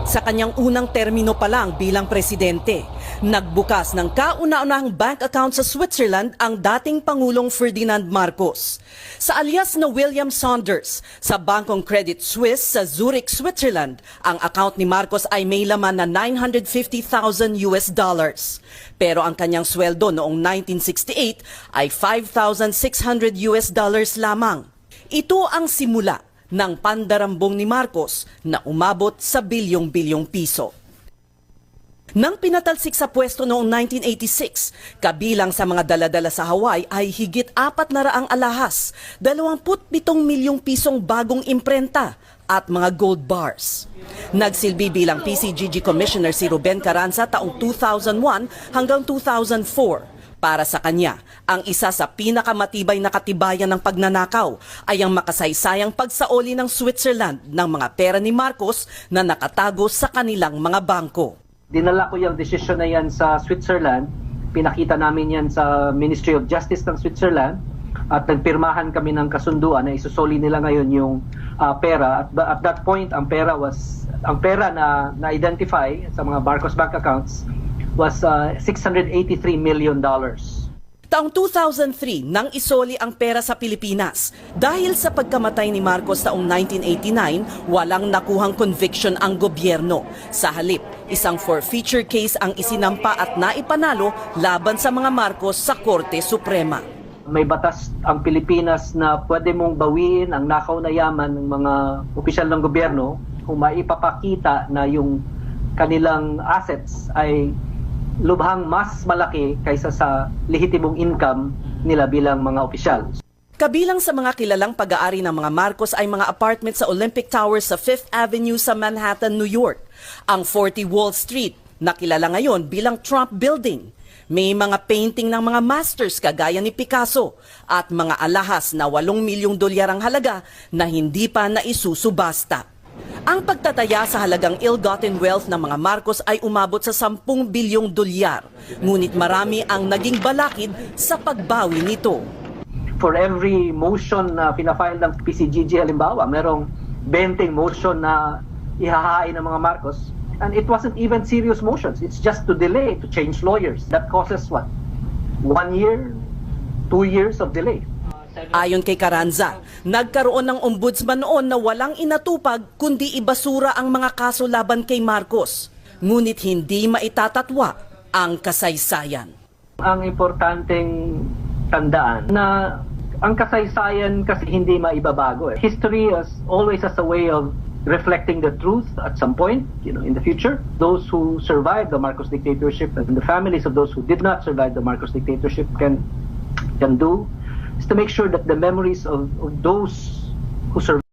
Sa kanyang unang termino pa lang bilang presidente, nagbukas ng kauna-unahang bank account sa Switzerland ang dating Pangulong Ferdinand Marcos. Sa alias na William Saunders, sa Bangkong Credit Suisse sa Zurich, Switzerland, ang account ni Marcos ay may laman na $950,000 US. Pero ang kanyang sweldo noong 1968 ay $5,600 US lamang. Ito ang simula ng pandarambong ni Marcos na umabot sa bilyong-bilyong piso. Nang pinatalsik sa pwesto noong 1986, kabilang sa mga daladala sa Hawaii ay higit 400 alahas, 27 milyong pisong bagong imprenta at mga gold bars. Nagsilbi bilang PCGG Commissioner si Ruben Carranza taong 2001 hanggang 2004. Para sa kanya, ang isa sa pinakamatibay na katibayan ng pagnanakaw ay ang makasaysayang pagsaoli ng Switzerland ng mga pera ni Marcos na nakatago sa kanilang mga bangko. Dinala ko yung desisyon na yan sa Switzerland, pinakita namin yan sa Ministry of Justice ng Switzerland at nagpirmahan kami ng kasunduan na isusoli nila ngayon yung pera. At that point, ang pera na na-identify sa mga Marcos bank accounts was $683 million. Taong 2003 nang isoli ang pera sa Pilipinas. Dahil sa pagkamatay ni Marcos taong 1989, walang nakuhang conviction ang gobyerno. Sa halip, isang forfeiture case ang isinampa at naipanalo laban sa mga Marcos sa Korte Suprema. May batas ang Pilipinas na pwede mong bawiin ang nakaw na yaman ng mga opisyal ng gobyerno kung maipapakita na yung kanilang assets ay lubhang mas malaki kaysa sa lehitimong income nila bilang mga opisyal. Kabilang sa mga kilalang pag-aari ng mga Marcos ay mga apartment sa Olympic Tower sa 5th Avenue sa Manhattan, New York. Ang 40 Wall Street, na kilala ngayon bilang Trump Building. May mga painting ng mga masters kagaya ni Picasso at mga alahas na $8 milyong ang halaga na hindi pa naisusubasta. Ang pagtataya sa halagang ill-gotten wealth ng mga Marcos ay umabot sa $10 bilyong. Ngunit marami ang naging balakid sa pagbawi nito. For every motion na pinafile ng PCGG halimbawa, merong 20 motion na ihahain ng mga Marcos. And it wasn't even serious motions. It's just to delay, to change lawyers. That causes what? 1 year, 2 years of delay. Ayon kay Carranza, nagkaroon ng ombudsman noon na walang inatupag kundi ibasura ang mga kaso laban kay Marcos. Ngunit hindi maitatatwa ang kasaysayan. Ang importanteng tandaan na ang kasaysayan kasi hindi maibabago. History is always as a way of reflecting the truth at some point, in the future. Those who survived the Marcos dictatorship and the families of those who did not survive the Marcos dictatorship can do is to make sure that the memories of those who survived